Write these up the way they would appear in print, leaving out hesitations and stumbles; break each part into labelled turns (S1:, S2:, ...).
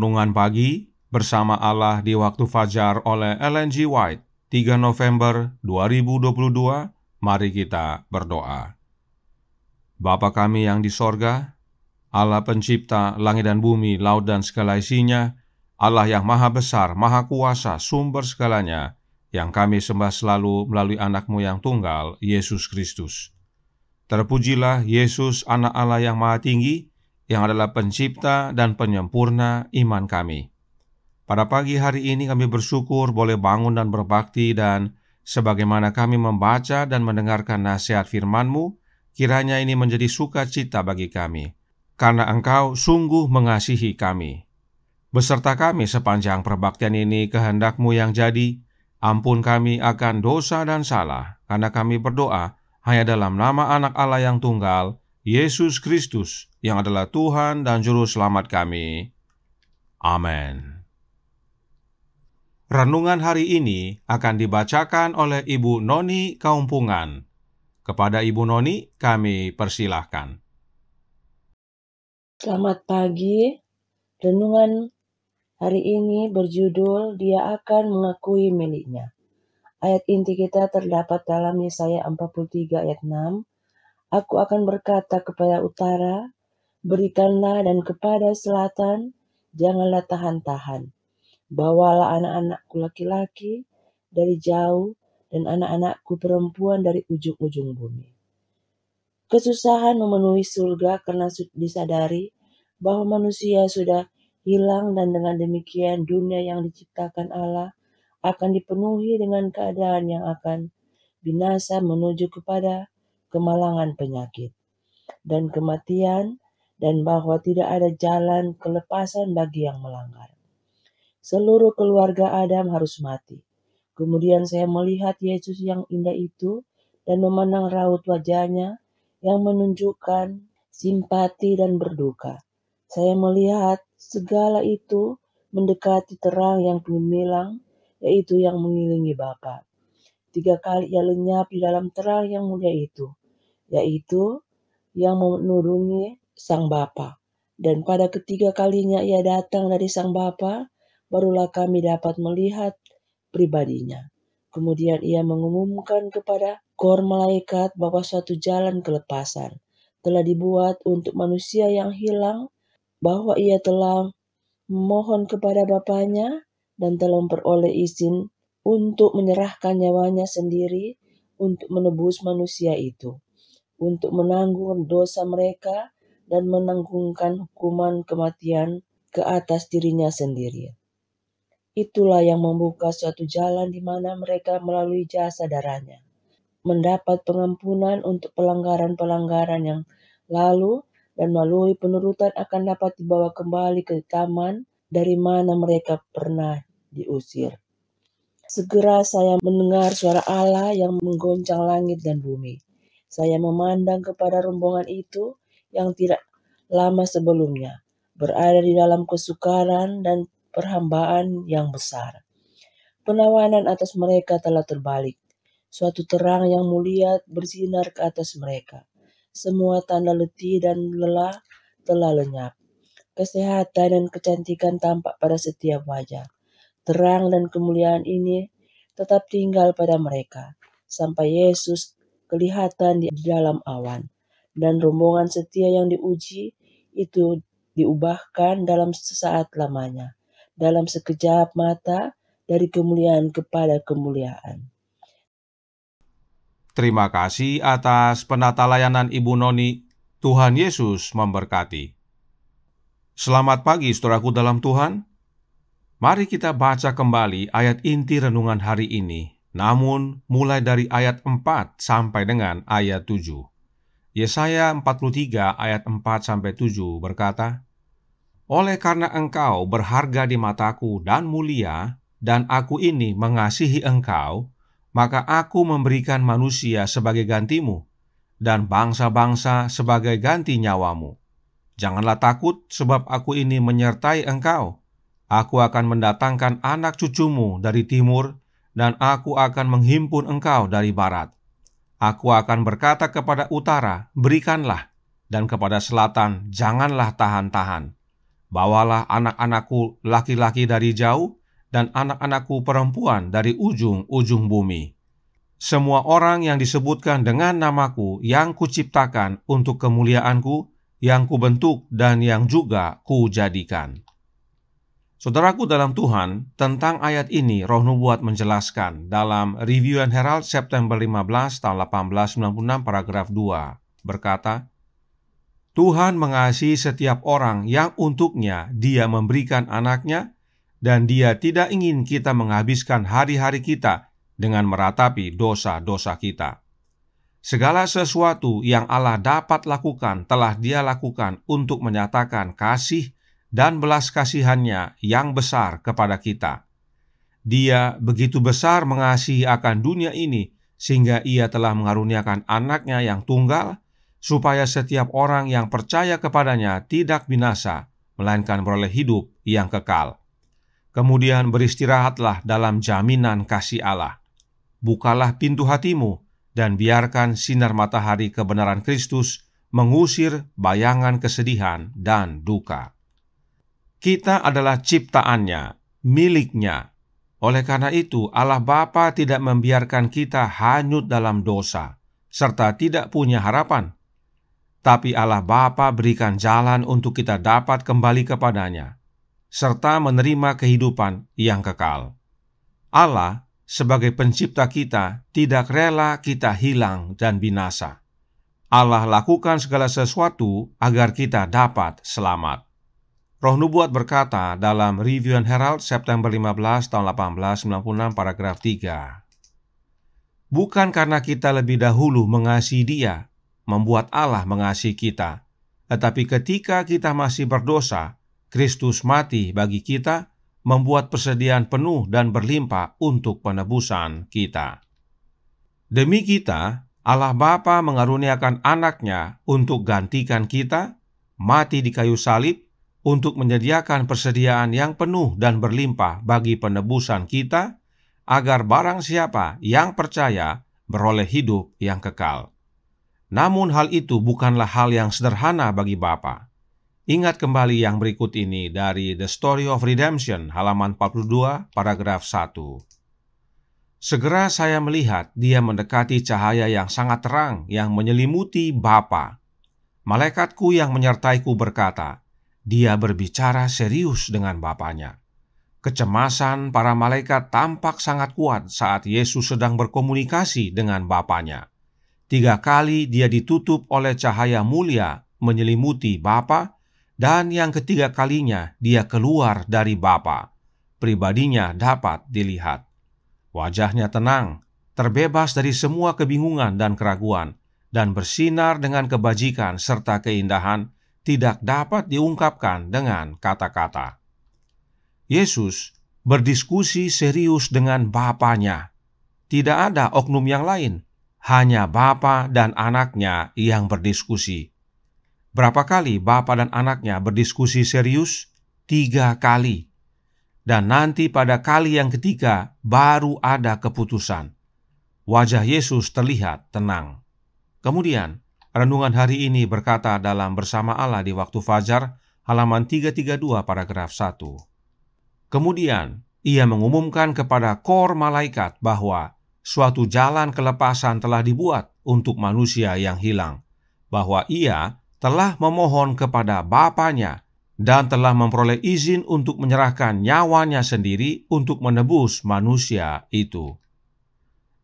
S1: Renungan Pagi bersama Allah di Waktu Fajar oleh Ellen G. White, 3 November 2022. Mari kita berdoa. Bapa kami yang di sorga, Allah pencipta langit dan bumi, laut dan segala isinya, Allah yang maha besar, maha kuasa, sumber segalanya, yang kami sembah selalu melalui anak-Mu yang tunggal, Yesus Kristus. Terpujilah Yesus, anak Allah yang maha tinggi, yang adalah pencipta dan penyempurna iman kami. Pada pagi hari ini kami bersyukur boleh bangun dan berbakti, dan sebagaimana kami membaca dan mendengarkan nasihat firman-Mu, kiranya ini menjadi sukacita bagi kami, karena Engkau sungguh mengasihi kami. Beserta kami sepanjang perbaktian ini kehendak-Mu yang jadi, ampun kami akan dosa dan salah, karena kami berdoa hanya dalam nama anak Allah yang tunggal, Yesus Kristus, yang adalah Tuhan dan Juru Selamat kami. Amin. Renungan hari ini akan dibacakan oleh Ibu Noni Kaumpungan. Kepada Ibu Noni, kami persilahkan.
S2: Selamat pagi. Renungan hari ini berjudul Dia akan mengakui miliknya. Ayat inti kita terdapat dalam Yesaya 43 ayat 6. Aku akan berkata kepada utara, berikanlah, dan kepada selatan, janganlah tahan-tahan. Bawalah anak-anakku laki-laki dari jauh, dan anak-anakku perempuan dari ujung-ujung bumi. Kesusahan memenuhi surga karena disadari bahwa manusia sudah hilang, dan dengan demikian dunia yang diciptakan Allah akan dipenuhi dengan keadaan yang akan binasa menuju kepada kemalangan penyakit dan kematian, dan bahwa tidak ada jalan kelepasan bagi yang melanggar. Seluruh keluarga Adam harus mati. Kemudian saya melihat Yesus yang indah itu dan memandang raut wajahnya yang menunjukkan simpati dan berduka. Saya melihat segala itu mendekati terang yang gemilang, yaitu yang mengiringi Bapa. 3 kali ia lenyap di dalam terang yang mulia itu, yaitu yang menuruni Sang Bapa. Dan pada ketiga kalinya ia datang dari Sang Bapa, barulah kami dapat melihat pribadinya. Kemudian ia mengumumkan kepada kor malaikat bahwa suatu jalan kelepasan telah dibuat untuk manusia yang hilang, bahwa ia telah memohon kepada Bapanya dan telah memperoleh izin untuk menyerahkan nyawanya sendiri untuk menebus manusia itu, untuk menanggung dosa mereka dan menanggungkan hukuman kematian ke atas dirinya sendiri. Itulah yang membuka suatu jalan di mana mereka melalui jasa darahnya mendapat pengampunan untuk pelanggaran-pelanggaran yang lalu, dan melalui penurutan akan dapat dibawa kembali ke taman dari mana mereka pernah diusir. Segera saya mendengar suara Allah yang menggoncang langit dan bumi. Saya memandang kepada rombongan itu yang tidak lama sebelumnya berada di dalam kesukaran dan perhambaan yang besar. Penawanan atas mereka telah terbalik. Suatu terang yang mulia bersinar ke atas mereka. Semua tanda letih dan lelah telah lenyap. Kesehatan dan kecantikan tampak pada setiap wajah. Terang dan kemuliaan ini tetap tinggal pada mereka, sampai Yesus kelihatan di dalam awan. Dan rombongan setia yang diuji itu diubahkan dalam sesaat lamanya, dalam sekejap mata, dari kemuliaan kepada kemuliaan.
S1: Terima kasih atas penata layanan Ibu Noni. Tuhan Yesus memberkati. Selamat pagi saudaraku dalam Tuhan. Mari kita baca kembali ayat inti renungan hari ini, namun mulai dari ayat 4 sampai dengan ayat 7. Yesaya 43 ayat 4-7 berkata, oleh karena engkau berharga di mataku dan mulia, dan aku ini mengasihi engkau, maka aku memberikan manusia sebagai gantimu, dan bangsa-bangsa sebagai ganti nyawamu. Janganlah takut, sebab aku ini menyertai engkau. Aku akan mendatangkan anak cucumu dari timur, dan aku akan menghimpun engkau dari barat. Aku akan berkata kepada utara, berikanlah, dan kepada selatan, janganlah tahan-tahan. Bawalah anak-anakku laki-laki dari jauh, dan anak-anakku perempuan dari ujung-ujung bumi. Semua orang yang disebutkan dengan namaku yang kuciptakan untuk kemuliaanku, yang kubentuk dan yang juga kujadikan. Saudaraku dalam Tuhan, tentang ayat ini Roh Nubuat menjelaskan dalam Review and Herald September 15 tahun 1896 paragraf 2 berkata, Tuhan mengasihi setiap orang yang untuknya Dia memberikan anaknya, dan Dia tidak ingin kita menghabiskan hari-hari kita dengan meratapi dosa-dosa kita. Segala sesuatu yang Allah dapat lakukan telah Dia lakukan untuk menyatakan kasih dan belas kasihan-Nya yang besar kepada kita. Dia begitu besar mengasihi akan dunia ini, sehingga Ia telah mengaruniakan anaknya yang tunggal, supaya setiap orang yang percaya kepadanya tidak binasa, melainkan beroleh hidup yang kekal. Kemudian beristirahatlah dalam jaminan kasih Allah. Bukalah pintu hatimu, dan biarkan sinar matahari kebenaran Kristus mengusir bayangan kesedihan dan duka. Kita adalah ciptaannya, miliknya. Oleh karena itu, Allah Bapa tidak membiarkan kita hanyut dalam dosa, serta tidak punya harapan. Tapi Allah Bapa berikan jalan untuk kita dapat kembali kepadanya, serta menerima kehidupan yang kekal. Allah, sebagai pencipta kita, tidak rela kita hilang dan binasa. Allah lakukan segala sesuatu agar kita dapat selamat. Roh Nubuat berkata dalam Review and Herald September 15 tahun 1896 paragraf 3, bukan karena kita lebih dahulu mengasihi Dia, membuat Allah mengasihi kita, tetapi ketika kita masih berdosa, Kristus mati bagi kita, membuat persediaan penuh dan berlimpah untuk penebusan kita. Demi kita, Allah Bapa mengaruniakan anaknya untuk gantikan kita, mati di kayu salib, untuk menyediakan persediaan yang penuh dan berlimpah bagi penebusan kita, agar barang siapa yang percaya beroleh hidup yang kekal. Namun hal itu bukanlah hal yang sederhana bagi Bapa. Ingat kembali yang berikut ini dari The Story of Redemption, halaman 42, paragraf 1. Segera saya melihat Dia mendekati cahaya yang sangat terang yang menyelimuti Bapa. Malaikatku yang menyertaiku berkata, Dia berbicara serius dengan Bapanya. Kecemasan para malaikat tampak sangat kuat saat Yesus sedang berkomunikasi dengan Bapanya. 3 kali Dia ditutup oleh cahaya mulia menyelimuti Bapa, dan yang ketiga kalinya Dia keluar dari Bapa. Pribadinya dapat dilihat. Wajahnya tenang, terbebas dari semua kebingungan dan keraguan, dan bersinar dengan kebajikan serta keindahan, tidak dapat diungkapkan dengan kata-kata. Yesus berdiskusi serius dengan Bapanya. Tidak ada oknum yang lain. Hanya Bapa dan anaknya yang berdiskusi. Berapa kali Bapa dan anaknya berdiskusi serius? 3 kali. Dan nanti pada kali yang ketiga baru ada keputusan. Wajah Yesus terlihat tenang. Kemudian, renungan hari ini berkata dalam Bersama Allah di Waktu Fajar, halaman 332 paragraf 1. Kemudian, Ia mengumumkan kepada kor malaikat bahwa suatu jalan kelepasan telah dibuat untuk manusia yang hilang, bahwa Ia telah memohon kepada Bapanya dan telah memperoleh izin untuk menyerahkan nyawanya sendiri untuk menebus manusia itu.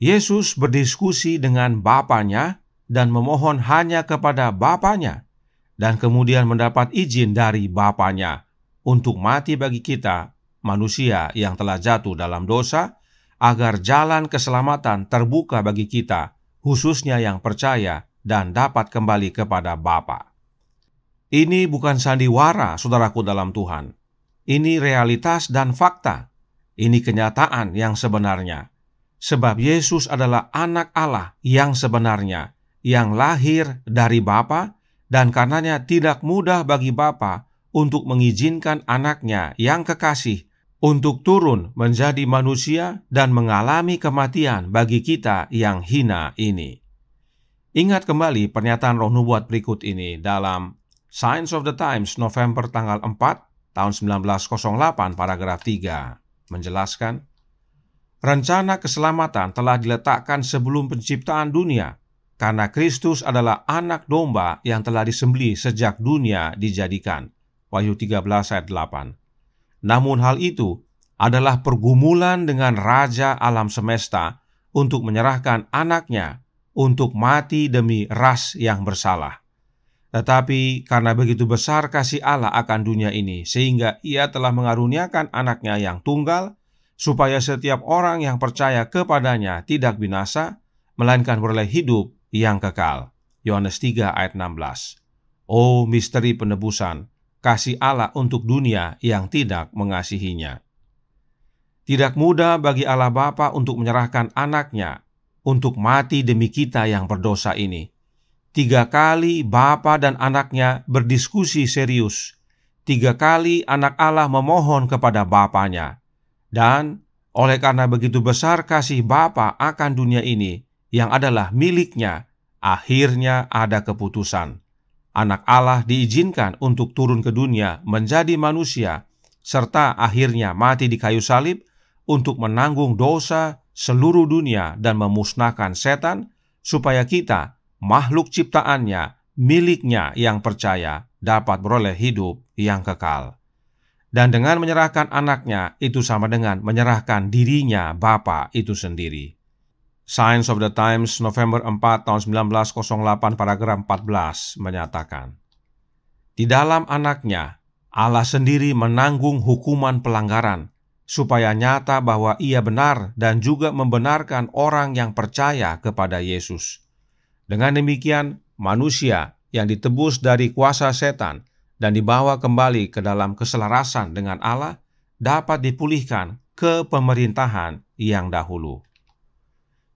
S1: Yesus berdiskusi dengan Bapanya dan memohon hanya kepada Bapanya, dan kemudian mendapat izin dari Bapanya untuk mati bagi kita, manusia yang telah jatuh dalam dosa, agar jalan keselamatan terbuka bagi kita, khususnya yang percaya dan dapat kembali kepada Bapa. Ini bukan sandiwara, saudaraku dalam Tuhan. Ini realitas dan fakta. Ini kenyataan yang sebenarnya. Sebab Yesus adalah anak Allah yang sebenarnya, yang lahir dari Bapa, dan karenanya tidak mudah bagi Bapa untuk mengizinkan anaknya yang kekasih untuk turun menjadi manusia dan mengalami kematian bagi kita yang hina ini. Ingat kembali pernyataan Roh Nubuat berikut ini dalam Signs of the Times November tanggal 4 tahun 1908 paragraf 3 menjelaskan, rencana keselamatan telah diletakkan sebelum penciptaan dunia, karena Kristus adalah anak domba yang telah disembelih sejak dunia dijadikan. Wahyu 13 ayat 8. Namun hal itu adalah pergumulan dengan Raja alam semesta untuk menyerahkan anaknya untuk mati demi ras yang bersalah. Tetapi karena begitu besar kasih Allah akan dunia ini, sehingga Ia telah mengaruniakan anaknya yang tunggal, supaya setiap orang yang percaya kepadanya tidak binasa, melainkan beroleh hidup yang kekal. Yohanes 3 ayat 16. Oh, misteri penebusan, kasih Allah untuk dunia yang tidak mengasihinya. Tidak mudah bagi Allah Bapa untuk menyerahkan anaknya untuk mati demi kita yang berdosa ini. 3 kali Bapa dan anaknya berdiskusi serius. 3 kali anak Allah memohon kepada Bapanya. Dan oleh karena begitu besar kasih Bapa akan dunia ini yang adalah miliknya, akhirnya ada keputusan. Anak Allah diizinkan untuk turun ke dunia menjadi manusia, serta akhirnya mati di kayu salib untuk menanggung dosa seluruh dunia dan memusnahkan setan, supaya kita, makhluk ciptaannya, miliknya yang percaya, dapat beroleh hidup yang kekal. Dan dengan menyerahkan anaknya, itu sama dengan menyerahkan dirinya Bapa itu sendiri. Signs of the Times, November 4 tahun 1908 paragraf 14 menyatakan, di dalam anaknya, Allah sendiri menanggung hukuman pelanggaran, supaya nyata bahwa Ia benar dan juga membenarkan orang yang percaya kepada Yesus. Dengan demikian, manusia yang ditebus dari kuasa setan dan dibawa kembali ke dalam keselarasan dengan Allah dapat dipulihkan ke pemerintahan yang dahulu.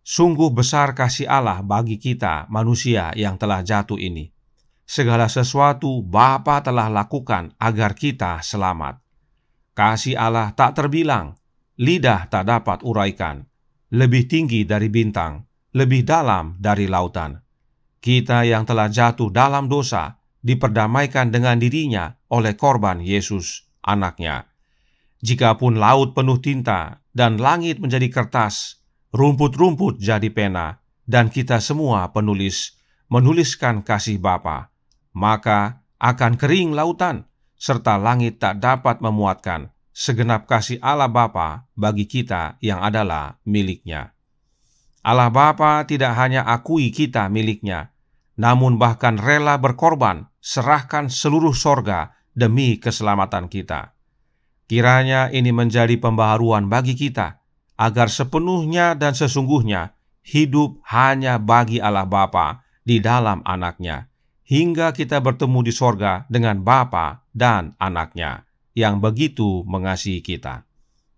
S1: Sungguh besar kasih Allah bagi kita manusia yang telah jatuh ini. Segala sesuatu Bapa telah lakukan agar kita selamat. Kasih Allah tak terbilang, lidah tak dapat uraikan, lebih tinggi dari bintang, lebih dalam dari lautan. Kita yang telah jatuh dalam dosa diperdamaikan dengan dirinya oleh korban Yesus, anaknya. Jikapun laut penuh tinta dan langit menjadi kertas, rumput-rumput jadi pena, dan kita semua penulis menuliskan kasih Bapa, maka akan kering lautan, serta langit tak dapat memuatkan segenap kasih Allah Bapa bagi kita yang adalah miliknya. Allah Bapa tidak hanya akui kita miliknya, namun bahkan rela berkorban, serahkan seluruh sorga demi keselamatan kita. Kiranya ini menjadi pembaharuan bagi kita, agar sepenuhnya dan sesungguhnya hidup hanya bagi Allah Bapa di dalam anaknya, hingga kita bertemu di sorga dengan Bapa dan anaknya, yang begitu mengasihi kita.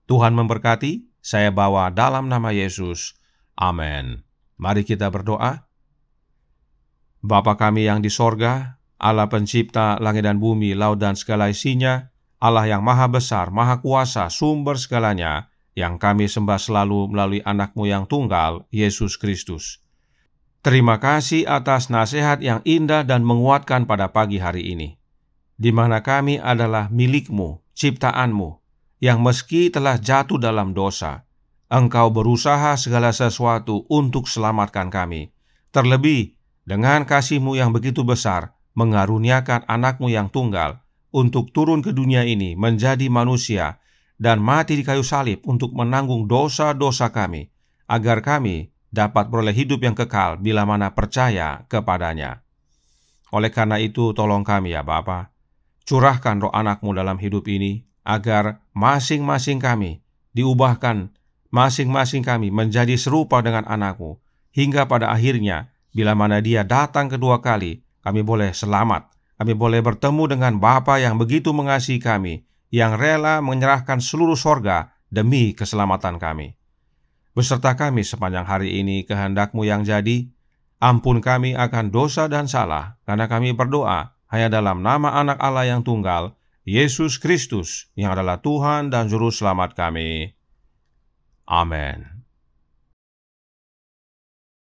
S1: Tuhan memberkati, saya bawa dalam nama Yesus. Amin. Mari kita berdoa. Bapa kami yang di sorga, Allah pencipta langit dan bumi, laut dan segala isinya, Allah yang maha besar, maha kuasa, sumber segalanya, yang kami sembah selalu melalui anak-Mu yang tunggal, Yesus Kristus. Terima kasih atas nasihat yang indah dan menguatkan pada pagi hari ini, di mana kami adalah milik-Mu, ciptaan-Mu, yang meski telah jatuh dalam dosa, Engkau berusaha segala sesuatu untuk selamatkan kami, terlebih dengan kasih-Mu yang begitu besar, mengaruniakan anak-Mu yang tunggal untuk turun ke dunia ini menjadi manusia dan mati di kayu salib untuk menanggung dosa-dosa kami, agar kami dapat beroleh hidup yang kekal bila mana percaya kepadanya. Oleh karena itu, tolong kami ya Bapa, curahkan roh anak-Mu dalam hidup ini, agar masing-masing kami diubahkan, masing-masing kami menjadi serupa dengan anak-Mu, hingga pada akhirnya, bila mana Dia datang kedua kali, kami boleh selamat, kami boleh bertemu dengan Bapa yang begitu mengasihi kami, yang rela menyerahkan seluruh sorga demi keselamatan kami. Beserta kami sepanjang hari ini kehendak-Mu yang jadi, ampun kami akan dosa dan salah, karena kami berdoa hanya dalam nama anak Allah yang tunggal, Yesus Kristus, yang adalah Tuhan dan Juru Selamat kami. Amin.